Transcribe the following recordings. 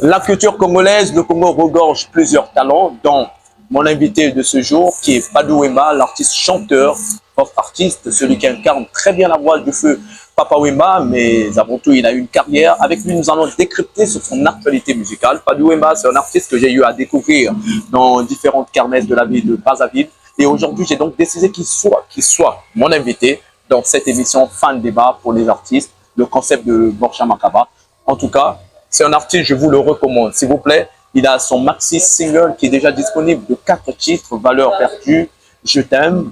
La culture congolaise, le Congo regorge plusieurs talents, dont mon invité de ce jour, qui est Padou Wemba, l'artiste chanteur, pop artiste, celui qui incarne très bien la voix du feu Papa Wemba, mais avant tout, il a une carrière. Avec lui, nous allons décrypter sur son actualité musicale. Padou Wemba, c'est un artiste que j'ai eu à découvrir dans différentes kermesses de la ville de Brazzaville. Et aujourd'hui, j'ai donc décidé qu'il soit mon invité dans cette émission Fan Débat pour les artistes, le concept de Borcha Makaba. En tout cas, c'est un artiste, je vous le recommande, s'il vous plaît. Il a son maxi single qui est déjà disponible de 4 titres, Valeur perdue, Je t'aime,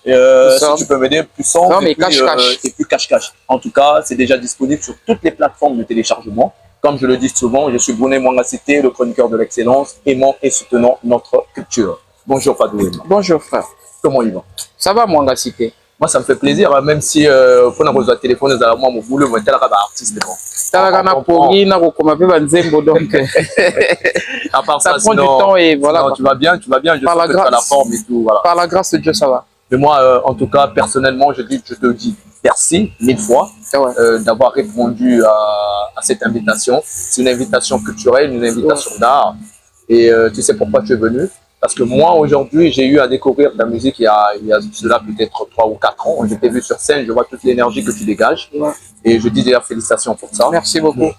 si tu peux m'aider, Puissant, et puis Cache-Cache. En tout cas, c'est déjà disponible sur toutes les plateformes de téléchargement. Comme je le dis souvent, je suis Brunet Mwanga-Cité, le chroniqueur de l'excellence, aimant et soutenant notre culture. Bonjour Padou. Bonjour frère. Comment il va? Ça va Mwanga-Cité? Moi, ça me fait plaisir, même si pour nous avoir téléphoné, moi, mon boulot, moi, tel artiste. À part ça prend du temps et voilà. Non, tu vas bien, je sais que tu as la forme et tout. Voilà. Par la grâce de Dieu, ça va. Mais moi, en tout cas, personnellement, je te dis merci 1000 fois d'avoir répondu à cette invitation. C'est une invitation culturelle, une invitation d'art. Et tu sais pourquoi tu es venu? Parce que moi, aujourd'hui, j'ai eu à découvrir ta musique il y a cela peut-être 3 ou 4 ans. Je t'ai vu sur scène, je vois toute l'énergie que tu dégages. Et je dis d'ailleurs félicitations pour ça. Merci beaucoup.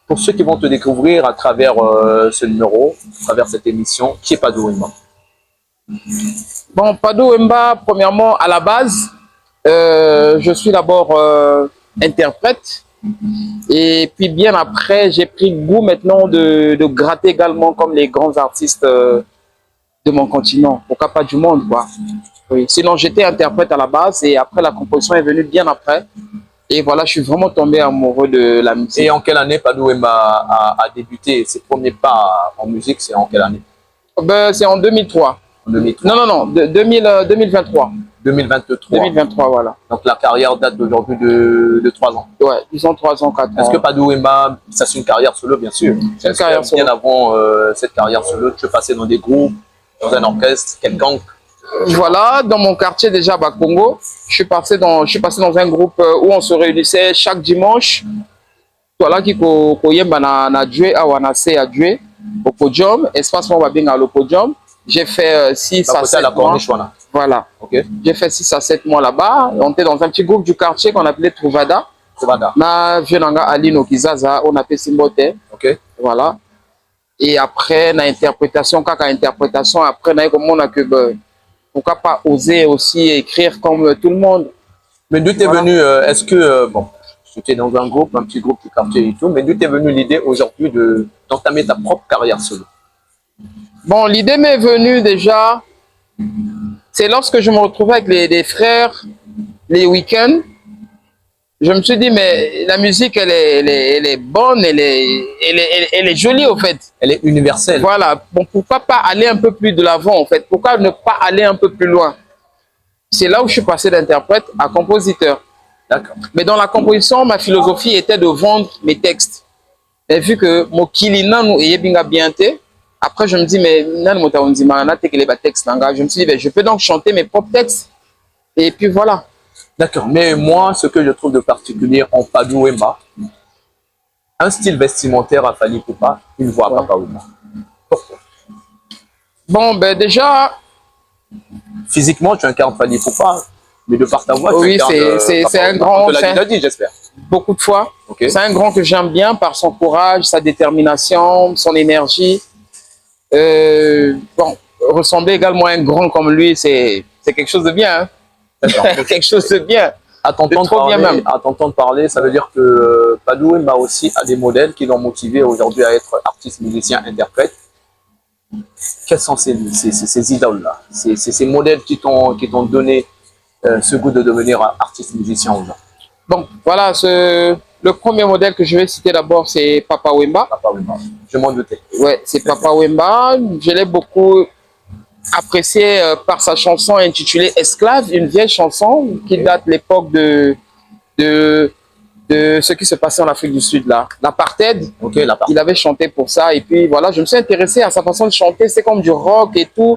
Pour ceux qui vont te découvrir à travers ce numéro, à travers cette émission, qui est Padou Wemba? Bon, Padou Wemba, premièrement, à la base, je suis d'abord interprète. Et puis bien après, j'ai pris goût maintenant de gratter également comme les grands artistes de mon continent, pourquoi pas du monde, quoi. Oui. Sinon, j'étais interprète à la base et après, la composition est venue bien après. Et voilà, je suis vraiment tombé amoureux de la musique. Et en quelle année Padou Wemba a débuté ses premiers pas en musique? C'est en quelle année? C'est en 2003. En 2003. Non, 2023. 2023. 2023, voilà. Donc la carrière date d'aujourd'hui de 3 ans. Ouais, disons 3 ans, 4 ans. Est-ce que Padou Wemba, ça c'est une carrière solo, bien sûr? C'est une carrière solo. Bien avant cette carrière solo, tu es passé dans des groupes, dans un orchestre, quelconque? Voilà, dans mon quartier déjà, Congo, je suis passé dans un groupe où on se réunissait chaque dimanche. Voilà, qui koyemba na Dieu, à Wanase à Dieu, au podium, espace moi bien au podium. J'ai fait 6 à 7 mois. Voilà. Okay. J'ai fait 6 à 7 mois là-bas. On était dans un petit groupe du quartier qu'on appelait Trouvada. Na Vienanga Alino Kizaza, on appelait Simbote. Okay. Voilà. Et après, na interprétation, après, na comme on a que pourquoi pas oser aussi écrire comme tout le monde. Mais d'où t'es venu, est-ce que, bon, tu étais dans un groupe, un petit groupe du quartier et tout, mais d'où t'es venu l'idée aujourd'hui d'entamer ta propre carrière solo? Bon, l'idée m'est venue déjà, c'est lorsque je me retrouvais avec les frères, les week-ends, je me suis dit, mais la musique, elle est bonne, elle est jolie, au fait. Elle est universelle. Voilà. Bon, pourquoi pas aller un peu plus de l'avant, en fait? Pourquoi ne pas aller un peu plus loin? C'est là où je suis passé d'interprète à compositeur. D'accord. Mais dans la composition, ma philosophie était de vendre mes textes. Et vu que mon kilina nous est bien été, après je me dis, mais je me suis dit, ben, je peux donc chanter mes propres textes. Et puis voilà. D'accord, mais moi, ce que je trouve de particulier en Padou Wemba, un style vestimentaire à Fally Ipupa, une voix à Papa Wemba. Pourquoi? Bon, ben déjà... Physiquement, tu incarnes Fally Ipupa, mais de par ta voix, oui, c'est un grand... Tu l'as dit, j'espère. Beaucoup de fois. Okay. C'est un grand que j'aime bien par son courage, sa détermination, son énergie. Bon, ressembler également à un grand comme lui, c'est quelque chose de bien. Hein? Quelque chose de bien. À t'entendre parler, ça veut dire que Padou Wemba aussi a des modèles qui l'ont motivé aujourd'hui à être artiste, musicien, interprète. Quels sont ces idoles-là, ces modèles qui t'ont donné ce goût de devenir artiste, musicien aujourd'hui? Donc voilà, le premier modèle que je vais citer d'abord, c'est Papa Wemba. Papa Wemba, je m'en doutais. Ouais, c'est Papa Wemba. Je l'ai beaucoup apprécié par sa chanson intitulée Esclave, une vieille chanson qui date de l'époque de ce qui se passait en Afrique du Sud, là, l'apartheid. Okay, il avait chanté pour ça. Et puis voilà, je me suis intéressé à sa façon de chanter. C'est comme du rock et tout.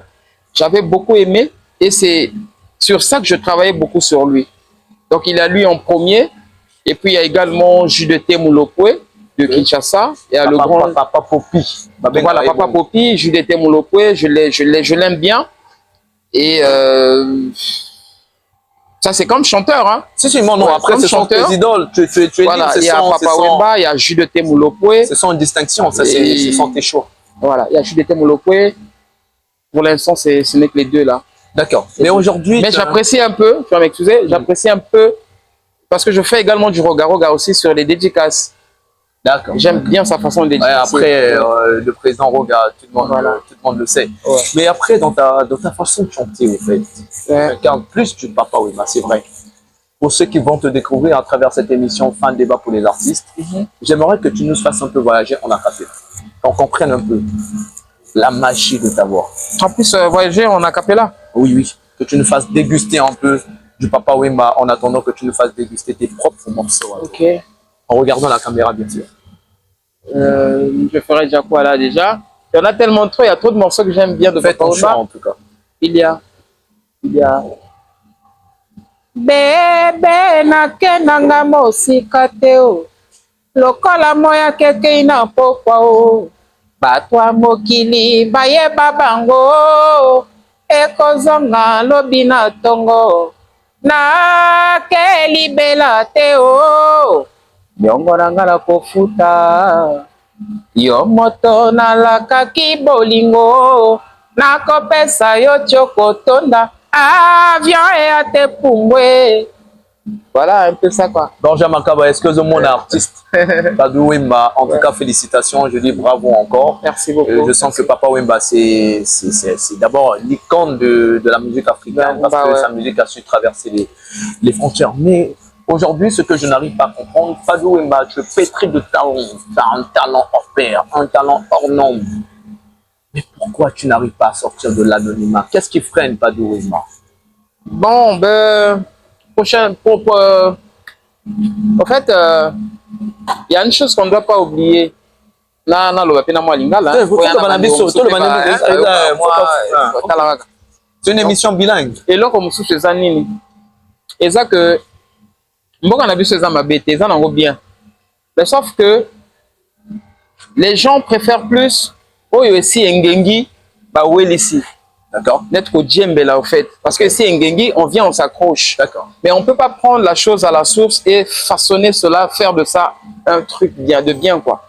J'avais beaucoup aimé. Et c'est sur ça que je travaillais beaucoup sur lui. Donc il a lui en premier. Et puis il y a également Judeté Moulopoué. de Kinshasa. Il y a le grand Papa Popi. voilà, Papa Popi, Juliette Moulopoué, je l'aime bien. Et ça, c'est comme chanteur. Hein. Si, non, ouais, après, ce sont tes idoles. Tu voilà, il y a Papa Wemba, il y a Juliette Moulopoué. Ce sont une distinction, ça, ce sont tes choix. Voilà, il y a Juliette Moulopoué. Pour l'instant, ce n'est que les deux là. D'accord. Mais aujourd'hui. Mais j'apprécie un peu, tu vas m'excuser, j'apprécie un peu parce que je fais également du roga aussi sur les dédicaces. D'accord. J'aime bien sa façon de dédicacer. Ouais, après, le président Roga, tout le monde le sait. Ouais. Mais après, dans ta façon de chanter, en fait, car plus tu Papa Wemba, c'est vrai. Pour ceux qui vont te découvrir à travers cette émission Fin de débat pour les artistes, j'aimerais que tu nous fasses un peu voyager en acapella. Qu'on comprenne un peu la magie de ta voix. En plus, voyager en acapella. Oui, oui. Que tu nous fasses déguster un peu du Papa Wemba en attendant que tu nous fasses déguster tes propres morceaux. Ok. En regardant la caméra, bien sûr. Je ferai déjà quoi là déjà? Il y en a tellement trop, il y a trop de morceaux que j'aime bien de Papa Wemba. En tout cas. Il y a. Bébé na kenanga mosika teo. Lokola moya keke ina pokwa o. Batwa mokili bayeba bango. Ekozonga lobi na tongo. Na kelibela teo. Yongo na ngala kofuta. Yo moto nalakaki bolingo. Nakopesa yo chokotonda. Avion et à te pungwe. Voilà un peu ça quoi. Benjamin Makaba, est-ce que mon artiste Padou Wemba, en tout cas félicitations, je dis bravo encore. Merci beaucoup. Je sens que Papa Wemba c'est d'abord l'icône de la musique africaine parce que sa musique a su traverser les frontières. Mais aujourd'hui, ce que je n'arrive pas à comprendre, Padou Wemba, tu es pétri de talent, tu as un talent hors pair, un talent hors norme. Mais pourquoi tu n'arrives pas à sortir de l'anonymat? Qu'est-ce qui freine Padou Wemba? Bon, ben, en fait, il y a une chose qu'on ne doit pas oublier. C'est une émission bilingue. Et là, comme c'est ça, et ça que, bien. Mais sauf que les gens préfèrent plus aussi Ngengi, ici. D'accord. D'être au djembe là, au fait. Parce que si Ngengi, on vient, on s'accroche. D'accord. Mais on ne peut pas prendre la chose à la source et façonner cela, faire de ça un truc bien, de bien, quoi.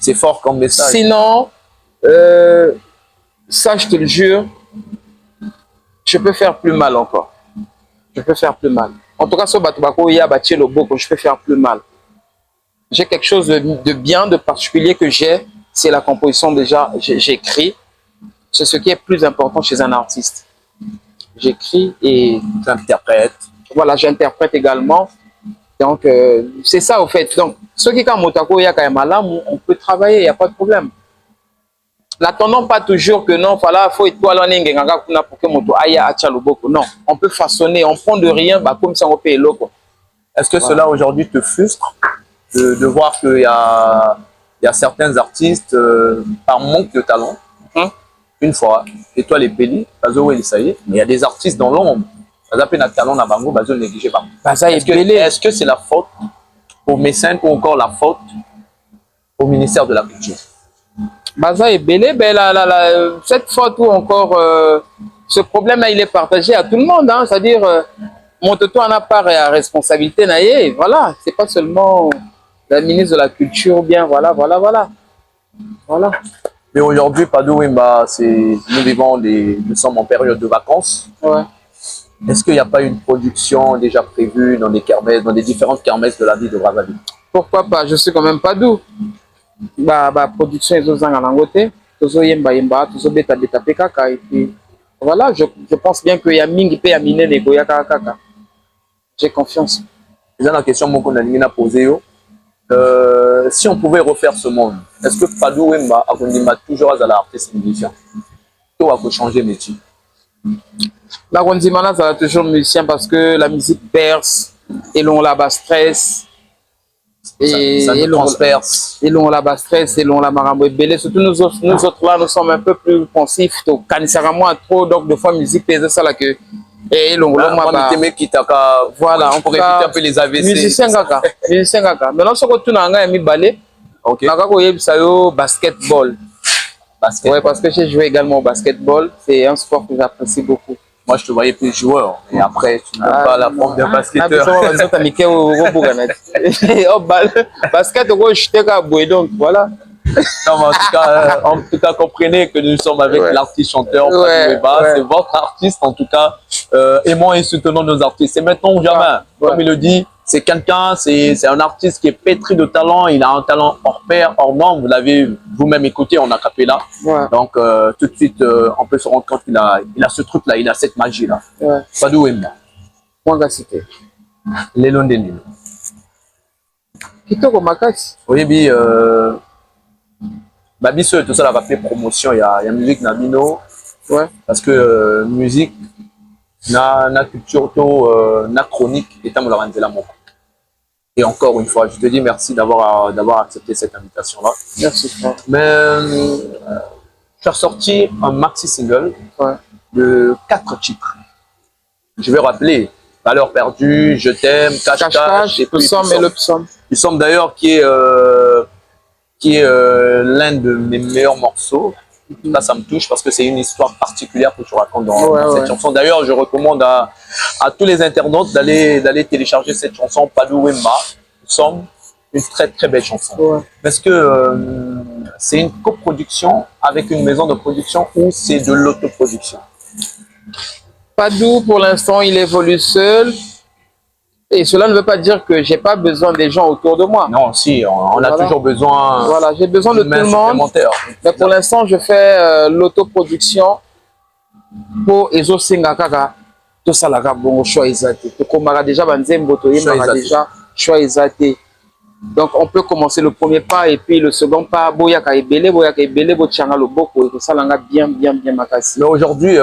C'est fort comme message. Sinon, ça, je te le jure, je peux faire plus mal encore. Je peux faire plus mal. En tout cas, sur Batubako, il y a bâti le beau, je peux faire plus mal. J'ai quelque chose de bien, de particulier que j'ai. C'est la composition déjà, j'écris. C'est ce qui est plus important chez un artiste. J'écris et j'interprète. Voilà, j'interprète également. Donc, c'est ça au fait. Donc, ceux qui ont Motako, on peut travailler, il n'y a pas de problème. N'attendons pas toujours que non, voilà, faut pour que moto aille à Tchaloboko. Non, on peut façonner, on prend de rien, comme ça on paye l'eau. Est-ce que cela aujourd'hui te frustre de voir qu'il y a certains artistes, par manque de talent, une fois, et toi les pélis, mais il y a des artistes dans l'ombre. Est-ce que c'est la faute au mécène ou encore la faute au ministère de la Culture? Cette faute ou encore ce problème-là, il est partagé à tout le monde. Hein, c'est-à-dire, mon toto en a part et à responsabilité. Voilà, c'est pas seulement la ministre de la Culture ou bien, voilà. Mais aujourd'hui, Padou Wemba, nous sommes en période de vacances. Ouais. Est-ce qu'il n'y a pas une production déjà prévue dans des kermesses, dans des différentes kermesses de la ville de Brazzaville? Pourquoi pas? Je sais quand même Padou. Production ils ont en angoté, voilà, je pense bien qu'il y a mingi pe ya minene ko ya kaka. J'ai confiance. C'est la question qu'on a posée. Si on pouvait refaire ce monde, est-ce que Padou Wemba a toujours à l'artiste musicien? Ou a changer métier? La Rondimana, ça va toujours musicien parce que la musique perce et l'on la stress. Et ça nous transperce. Et l'on la stress et l'on la marambo belé. Surtout nous autres là, nous sommes un peu plus pensifs. Quand il sera moins trop, donc de fois musique pèse ça là que Et longolo moi bah qui t'a voilà, pour éviter un peu les AVC. Musicien kaka. Maintenant ce que tu n'as pas mis balé. OK. Naka ko yebisa yo basketball. Basket. Ouais, parce que j'ai joué également au basketball. C'est un sport que j'apprécie beaucoup. Moi, je te voyais plus joueur. Et après, tu n'as pas la forme d'un basketteur. Basket, donc voilà. Non, en tout cas, comprenez que nous sommes avec l'artiste chanteur Padou Wemba. C'est votre artiste, en tout cas. Aimons et soutenons nos artistes. C'est maintenant ou jamais. Comme il le dit, c'est quelqu'un, c'est un artiste qui est pétri de talent. Il a un talent hors pair, hors norme. Vous l'avez vous-même écouté en acapella. Donc, tout de suite, on peut se rendre compte qu'il a ce truc-là, il a cette magie-là. Padou Wemba. Moi, cité. Les Londoniens. Kitoko Makati. Oui, bah, biso, tout ça, la va faire promotion. Il y a musique, Namino. Ouais. Parce que musique, na culture, na chronique, et tam la la moko. Et encore une fois, je te dis merci d'avoir accepté cette invitation-là. Merci. Mais tu as sorti un maxi single de 4 titres. Je vais rappeler Valeur perdue, Je t'aime, Cache-cache, et puis Psalm d'ailleurs qui est l'un de mes meilleurs morceaux. Là, ça me touche parce que c'est une histoire particulière que tu racontes dans cette chanson. D'ailleurs, je recommande à tous les internautes d'aller télécharger cette chanson, Padou Wemba. Psalm, une très très belle chanson. Parce que c'est une coproduction avec une maison de production ou c'est de l'autoproduction? Padou, pour l'instant, il évolue seul. Et cela ne veut pas dire que j'ai pas besoin des gens autour de moi. Non, si, on a toujours besoin. Voilà, j'ai besoin de tout le monde. Mais pour l'instant, je fais l'autoproduction pour Ezo Singakaka. Tout ça, là, bon, choix exact. Comme déjà, choix exact. Donc, on peut commencer le premier pas et puis le second pas. Boyaka Ebele, Bochanga Loboko, et tout ça, là, bien makasi. Mais aujourd'hui,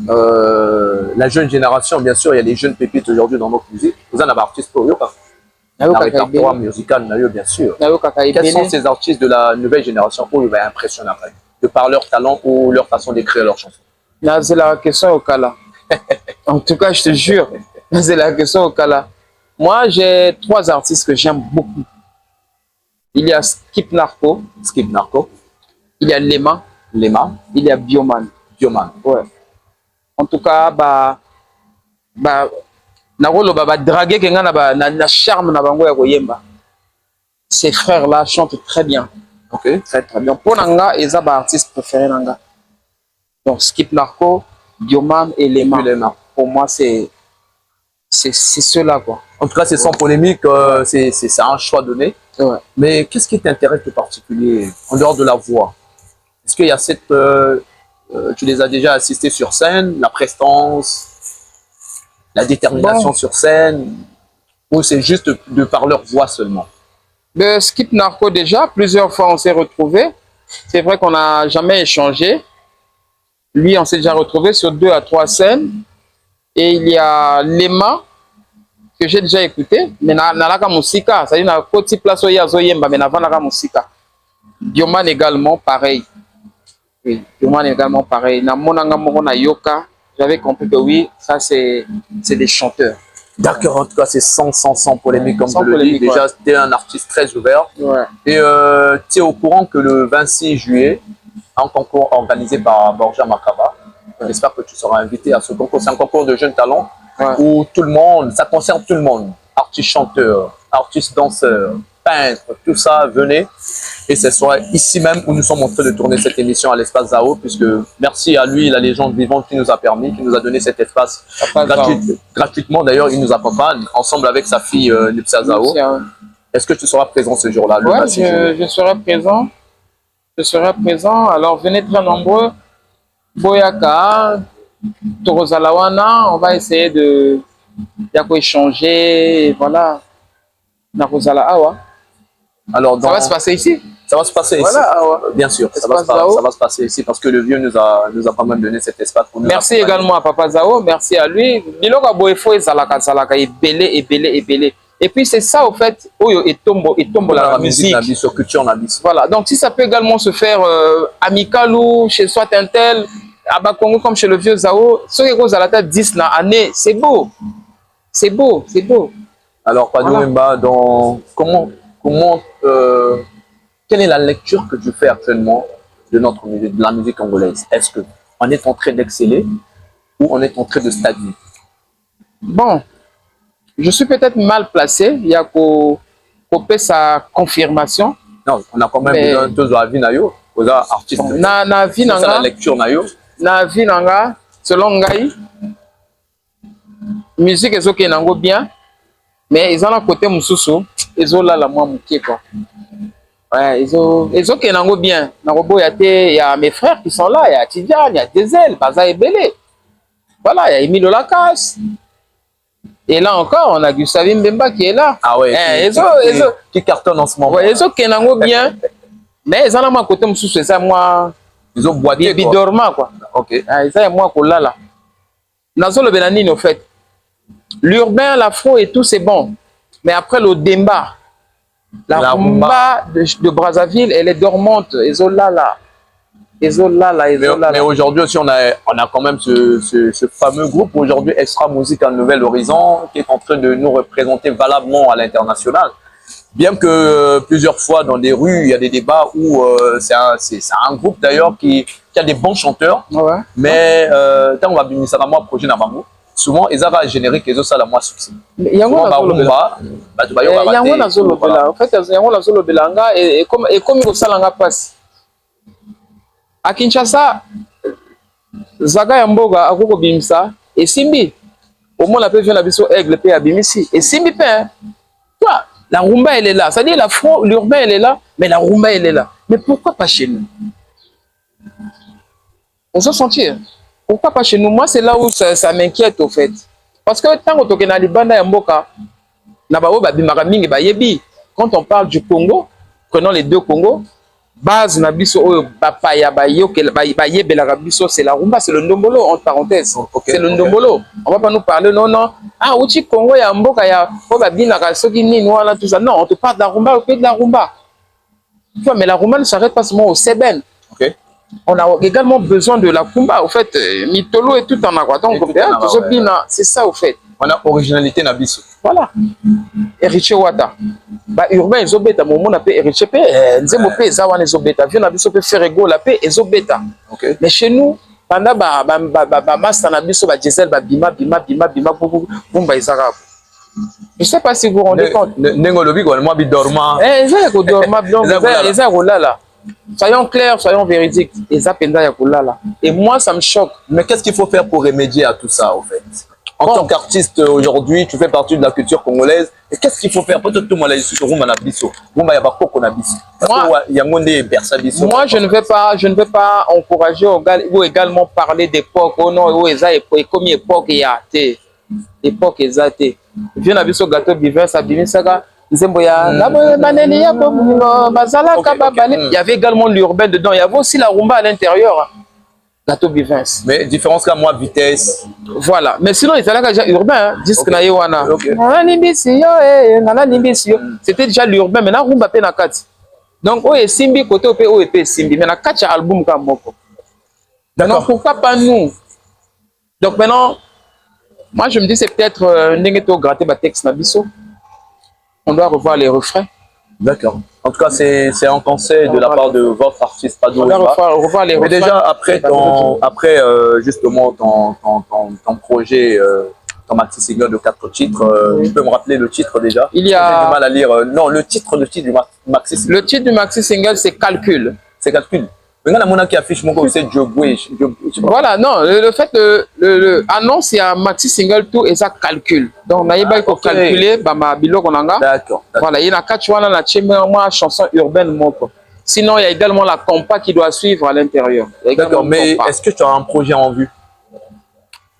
la jeune génération, bien sûr, il y a des jeunes pépites aujourd'hui dans notre musique. Vous en avez artistes pour eux, la répertoire musical, bien sûr. Quels sont ces artistes de la nouvelle génération où ils vont impressionner de par leur talent ou leur façon d'écrire leurs chansons? Là, c'est la question au cas là. En tout cas, je te jure, c'est la question au cas là. Moi, j'ai 3 artistes que j'aime beaucoup. Il y a Skip Narco. Il y a Lema. Il y a Bioman. Ouais. En tout cas, draguer quelqu'un na charme na bango ya koyemba. Ces frères là chantent très bien. OK, très bien. Pour nanga eza ba artiste préféré nanga. Donc Skip Narco, Bioman et Lema. Pour moi c'est ceux-là quoi. En tout cas, c'est sans polémique, c'est un choix donné. Mais qu'est-ce qui t'intéresse de particulier en dehors de la voix? Est-ce qu'il y a cette tu les as déjà assistés sur scène, la prestance, la détermination sur scène, ou c'est juste de par leur voix seulement? Le Skip Narco, déjà, plusieurs fois on s'est retrouvés. C'est vrai qu'on n'a jamais échangé. Lui, on s'est déjà retrouvé sur 2 à 3 scènes. Et il y a Lema, que j'ai déjà écouté, mais Nalaka Musika, c'est-à-dire na petit place où il y a Zoyemba, mais Navanaka Musika. Bioman également, pareil. Oui, Bioman également, pareil. Na Monanga Morona Yoka, j'avais compris que oui, ça c'est des chanteurs. D'accord, en tout cas, c'est sans polémique, comme vous le dites. Déjà, tu es un artiste très ouvert. Et tu es au courant que le 26 juillet, un concours organisé par Borja Makaba, j'espère que tu seras invité à ce concours. C'est un concours de jeunes talents où tout le monde, ça concerne tout le monde. Artistes chanteurs, artistes danseurs, peintres, tout ça, venez. Et ce soir ici même où nous sommes en train de tourner cette émission à l'espace Zao, puisque merci à lui, la légende vivante qui nous a permis, qui nous a donné cet espace gratuitement. D'ailleurs, il nous accompagne ensemble avec sa fille Nipsa Zao. Est-ce que tu seras présent ce jour-là? Oui, je serai présent. Je serai présent. Alors, venez très nombreux. Boyaka, Torozalawana, on va essayer de échanger. Voilà. Alors, ça va se passer ici. Ça va se passer ici. Bien sûr, ça va se passer ici parce que le vieux nous a quand même donné cet espace pour nous. Merci également à Papa Zao, merci à lui. Et puis c'est ça au fait, et tombe la musique. Culture. Voilà, donc si ça peut également se faire amical ou chez soi tel, à Bakongo comme chez le vieux Zao, ceux qui ont la tête 10 na année, c'est beau. C'est beau, c'est beau. Alors, Padou Wemba, quelle est la lecture que tu fais actuellement de notre musique, de la musique congolaise? Est-ce qu'on est en train d'exceller ou on est en train de stagner? Bon, je suis peut-être mal placé. Il y a qu'au sa confirmation. Non, on a quand même besoin de deux avis nayo, aux artistes. Na vie nanga, la lecture nayo. Na vie nanga, selon Ngai, musique est ok nango bien, mais ils ont un côté mususu, ils ont là la moi mouké quoi. Ouais, ils ont ok nango bien. Nango il y a mes frères qui sont là, il y a Tidiane, il y a Dezel, Baza et Belé. Voilà, il y a Emile Olakas. Et là encore, on a Gustave Mbemba qui est là. Ah ouais, qui cartonne en ce moment. Ouais, ils ont kenango bien, mais ils ont un côté mususu, c'est ça moi. Ils ont boité quoi. Bidorma quoi. Ok. Ça y moi là là. Nazo le Benanine au fait. L'urbain, l'afro et tout c'est bon, mais après le Demba, la rumba de Brazzaville, elle est dormante. Ils ont là. Mais aujourd'hui aussi, on a quand même ce fameux groupe, aujourd'hui Extra Musique en Nouvel Horizon, qui est en train de nous représenter valablement à l'international. Bien que plusieurs fois dans des rues, il y a des débats où c'est un groupe d'ailleurs qui a des bons chanteurs, ouais. Mais tant qu'on va bien ça moi projet Nabango, souvent ils avaient générique les autres ça la moi succès. Il y a un solo en fait il y a un solo belanga et comme au salanga passe. À Kinshasa, Zaga Yamboga, Akoko Bimsa, et Simbi. Au moins, la paix vient la biso aigle, paix à Bimisi. Et Simbi pain. Toi, la rumba, elle est là. C'est-à-dire, l'urbain, elle est là, mais la rumba, elle est là. Mais pourquoi pas chez nous? On s'en sentir. Pourquoi pas chez nous? Moi, c'est là où ça m'inquiète, au fait. Parce que tant qu'on est dans les bandes Yamboka, quand on parle du Congo, prenons les deux Congos, base na biso oyo bapaya bayebelaka biso c'est la rumba, c'est le ndombolo entre parenthèses. Okay, c'est le ndombolo. On va pas nous parler non uchi Congo ya mboka ya po babinaka soki nini wana tout ça. Non, on te parle de la rumba, de la rumba. Tu vois, mais la rumba ne s'arrête pas seulement au Seben. Okay. On a également besoin de la rumba au fait, Mitolo et tout en a. Donc c'est ça au fait. On a originalité na biso. Voilà. Héritier Wata. Ba urbain ezobeta momo na pe héritier pe nzembo pe zawana ezobeta vieux na biso pe ferego la pe ezobeta. OK. Mais chez nous pendant ba master na biso ba diesel ba bima bomba ezara. Je sais pas si vous vous rendez compte. Nengo lobi ko moi bi dorma. Ezaya ko dorma donc ezaya ko lala. Soyons clairs, soyons véridiques. Ezapenda ya ko lala. Et moi ça me choque. Mais qu'est-ce qu'il faut faire pour remédier à tout ça en fait? En tant qu'artiste aujourd'hui, tu fais partie de la culture congolaise. Et qu'est-ce qu'il faut faire? Peut-être tout le monde moi, je ne vais pas encourager ou également parler d'époque. Oh non, comme époque il y a époque exacte. Viens na biso gâteau bivin ça bimisaka. Il y avait également l'urbain dedans. Il y avait aussi la rumba à l'intérieur. Gâteau Bivins. Mais différence là, moi, vitesse. Voilà. Mais sinon, il était là déjà urbain. Disque na yewana. C'était déjà l'urbain. Maintenant, rumba pe na kati. Donc, oh, et Simbi, côté OP, oh, et Simbi. Mais na kati album comme moko. D'accord. Pourquoi pas nous? Donc maintenant, moi, je me dis, c'est peut-être n'engeto gratter ma texte na biso. On doit revoir les refrains. D'accord. En tout cas, c'est un conseil de la part de votre artiste Padou Wemba. Mais déjà, après, justement, ton projet, ton maxi single de 4 titres, tu peux me rappeler le titre déjà? Il y a... J'ai du mal à lire. Non, le titre du maxi single. Le titre du maxi single, c'est Calcul. C'est Calcul. Qui affiche mon c'est voilà, non, le fait annonce, il y a maxi single tout et ça calcule. Donc, il faut calculer, d'accord. Voilà, il y a 4 chanson urbaine. Sinon, il y a également la compa qui doit suivre à l'intérieur. D'accord, mais est-ce que tu as un projet en vue?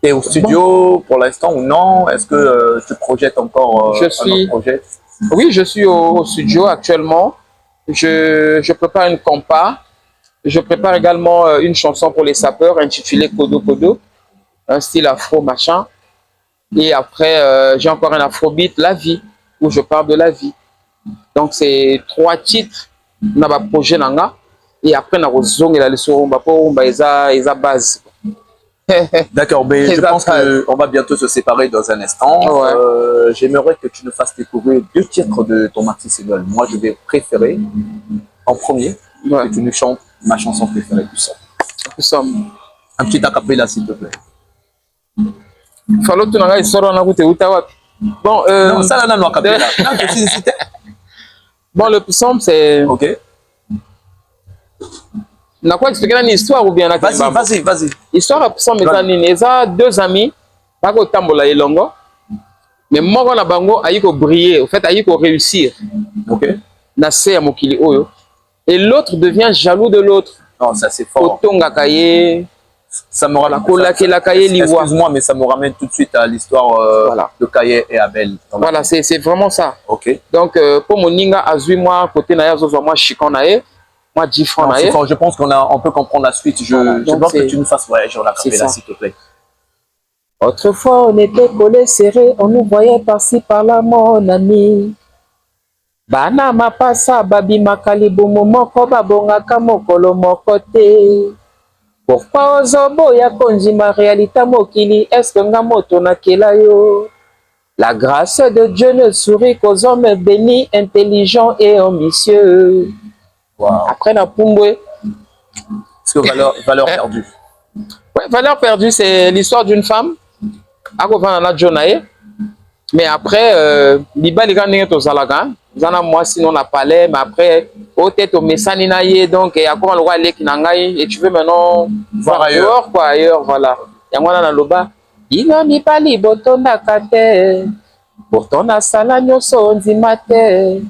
Tu es au studio pour l'instant ou non? Est-ce que tu projettes encore un autre projet? Oui, je suis au studio actuellement. Je prépare une compa. Je prépare également une chanson pour les sapeurs intitulée Kodo Kodo, un style afro machin. Et après, j'ai encore un afrobeat, La Vie, où je parle de la vie. Donc, c'est 3 titres dans ma projet. Et après, on a besoin de la leçon, on a base. D'accord, mais je pense qu'on va bientôt se séparer dans un instant. Ouais. J'aimerais que tu nous fasses découvrir 2 titres de ton artiste idole. Moi, je vais préférer, en premier, que tu nous chantes ma chanson préférée du son. Un petit acapella, s'il te plaît. Bon, non, ça, non, acapella. Bon, le psaume, c'est... Ok. On a quoi expliquer une histoire ou bien Vas-y. Histoire à psaume est a 2 amis, pas qu'au tambola et longo, mais moi, on a bango, aïe ko briller, au fait, aïe ko réussir. Ok. Nassé à Mokili Oyo. Et l'autre devient jaloux de l'autre. Non, ça c'est fort. Ça me ramène. Excuse-moi, mais ça me ramène tout de suite à l'histoire voilà. De Kaye et Abel. Voilà, c'est vraiment ça. Ok. Donc, pour mon ninga, azui moi, côté Naya, moi, chicon nae, moi, 10 francs nae. Je pense qu'on peut comprendre la suite. Je pense que tu nous fasses voyager, on a capé là, s'il te plaît. Autrefois, on était collés serrés, on nous voyait par-ci, par-là, mon ami. Bana mapasa babi makalibu moko babongaka mokolo moko te. Pourquoi ozobo ya konjima réalité mokili est-ce que nga moto nakela yo? La grâce de Dieu ne sourit qu'aux hommes bénis, intelligents et ambitieux. Wow. Après na pumbwe. Est-ce que valeur perdue? Ouais, valeur perdue, c'est l'histoire d'une femme. Akovana na Jonae. Mais après, Liba Liga n'est pas Zalaga. Zana moi sinon la palais, mais après, au tête au Messani naïe, donc il y a comment le roi Lek Nangaï, et tu veux maintenant voir ailleurs, quoi, ailleurs, voilà. Il y a moi dans l'oba. Il n'a mis pas li boton nakate. Pourtant, na sala nyoso ndimate.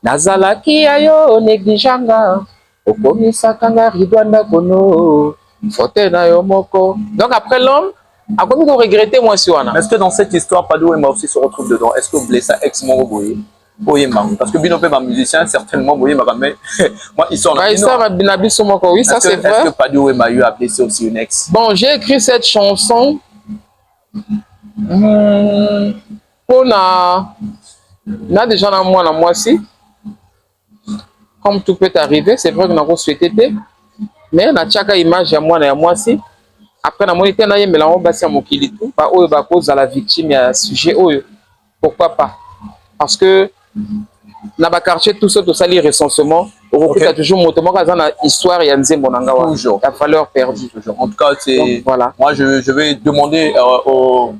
Nazala ki ayo neglijanga. Okomi sakanga ridwanda kono. Fote na yo moko. Donc après l'homme, à quoi vous regrettez moi si on a? Est-ce que dans cette histoire, Padou et moi aussi se retrouve dedans? Est-ce que vous voulez ça ex-Moroboye? Parce que Binopé, ma musicien, certainement, moi, ils sont là. Oui, ça c'est vrai. Est-ce que Padou et Mayu a blessé aussi une ex? Bon, j'ai écrit cette chanson pour na déjà dans moi aussi. Comme tout peut arriver, c'est vrai que nous avons souhaité, mais na chaque image à moi aussi. Après, na monité na yemela on basi mokili tout, ba oyo ba cause à la victime ya sujet oyo. Pourquoi pas? Parce que na ba quartier tout ça tout ça les recensement, on a toujours motomo kaza na histoire ya nzembo nanga wa. Toujours. La valeur perdue. Toujours. En tout cas, c'est voilà. Moi je vais demander aux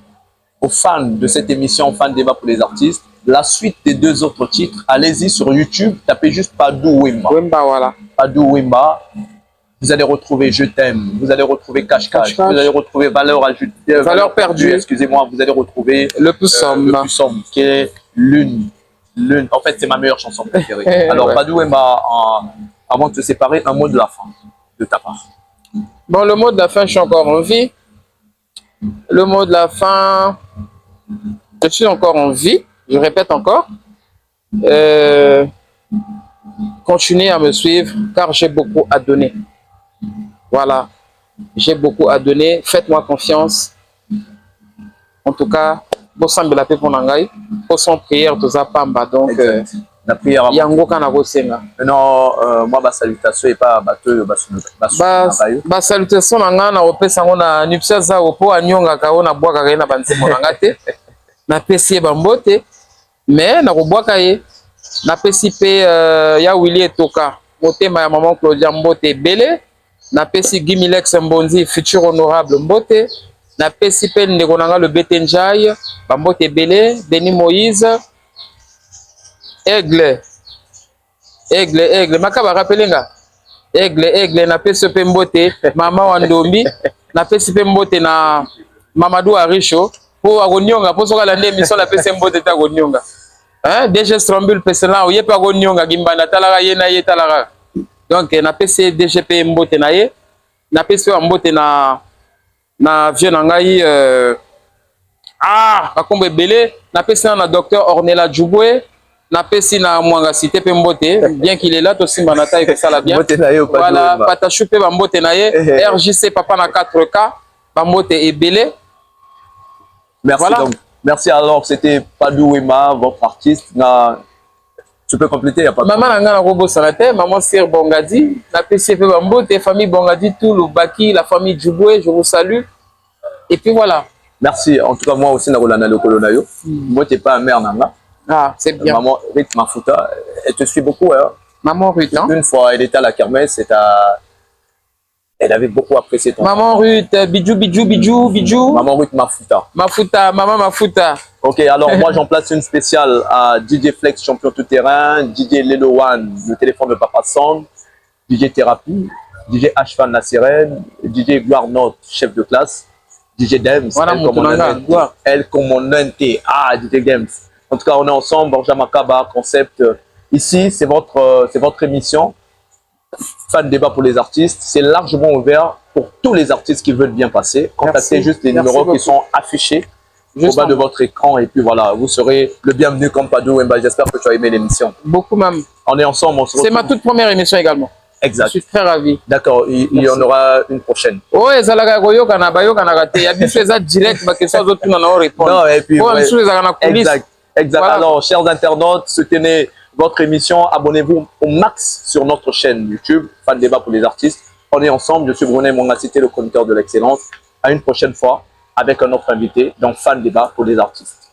fans de cette émission, fans débat pour les artistes, la suite des 2 autres titres. Allez-y sur YouTube, tapez juste Padou Wemba. Wemba voilà. Padou Wemba. Vous allez retrouver Je t'aime, vous allez retrouver Cache-Cache, vous allez retrouver Valeur ajoutée, Valeur perdue, excusez-moi, vous allez retrouver Le Puissant, qui est l'une. En fait, c'est ma meilleure chanson préférée. Alors, Padou Wemba, avant de se séparer, un mot de la fin de ta part. Bon, le mot de la fin, je suis encore en vie. Le mot de la fin, je suis encore en vie, je répète encore. Continuez à me suivre car j'ai beaucoup à donner. Voilà, j'ai beaucoup à donner. Faites-moi confiance. En tout cas, pour sembler la paix pour Nangaï, pour son prière, tout ça, pamba. Donc, la prière. Yango Kanako Senga. Maintenant, moi, ma salutation et pas bateau, ma salutation, Nanga, na opé sango na nipsia za opo anyonga kao na bois kaka na banzemo nangate. Na pesi bambote, mais na robwaka ye. Na pesi pe ya Willy Etoka, motema ya maman Claudia Mbote Bele. Na pesi Gimilex Mbonzi, futur honorable Mbote. Na pesi pe ndeko nanga le Betenjai, Bambote Bele, Denis Moïse, Aigle, makaba rappelenga. Aigle, na pesi pe Mbote, Mama Wandombi, na pesi pe Mbote na Mamadou Arisho, po agonyonga, po soka la mission la pesi Mbote ta agonyonga. Hein, DG Strambul pesi na oye pa agonyonga gimbana talaka ye na ye talaka. Donc na pesi DGP Mbote na ye, na pesi Mbote na vieux nangai bakombo ebele, na pesi na docteur Ornella Djouboué, na pesi na Mwanga Cité pe Mbote, bien qu'il est là to simba na taille que ça la bien. Voilà, Patachou pe Mbote na ye, RJC papa na 4K, Mbote ebele. Merci voilà. Donc. Merci alors, c'était Padou Wemba, votre artiste. Tu peux compléter, il n'y a pas de problème. Maman n'a pas de salate, maman Sir Bongadi, la PCP Bambote, famille Bongadi, tout le Baki, la famille Djouboué, je vous salue. Et puis voilà. Merci. En tout cas, moi aussi, Narolana Lokolonayo. Moi, tu n'es pas mère, Nanga. Ah, c'est bien. Maman Ruth Mafuta, elle te suit beaucoup. Hein. Maman Ruth, hein? Une fois, elle était à la kermesse, elle avait beaucoup apprécié ton Maman Ruth, bijou, bijou, bijou, bijou. Maman Ruth Mafuta. Mafuta, maman Mafuta. Ok, alors moi, j'en place une spéciale à DJ Flex, champion tout-terrain, DJ Lelo One, le téléphone de Papa Song, DJ Thérapie, DJ Ashfan La Sirène, DJ Gloire Note, chef de classe, DJ Dems, Voilà, elle comme mon NT, DJ Dems. En tout cas, on est ensemble, Borja Makaba, concept. Ici, c'est votre émission, Fan Débat pour les artistes. C'est largement ouvert pour tous les artistes qui veulent bien passer. Contactez juste les numéros qui sont affichés au bas de votre écran et puis voilà, vous serez le bienvenu comme Padou Wemba. J'espère que tu as aimé l'émission. Beaucoup même. On est ensemble, on se retrouve. C'est ma toute première émission également. Exact. Je suis très ravi. D'accord, il y en aura une prochaine. Oui, Zalaga Goyo, Kanabayo, Kanagate. Il y a des choses direct, parce que ça, d'autres n'en répondent. Non, et puis. Ouais, exact. Exact. Voilà. Alors, chers internautes, soutenez votre émission. Abonnez-vous au max sur notre chaîne YouTube, Fan Débat pour les artistes. On est ensemble. Je suis Brunet Mongacité, le chroniqueur de l'excellence. À une prochaine fois avec un autre invité dans Fan Débat pour les artistes.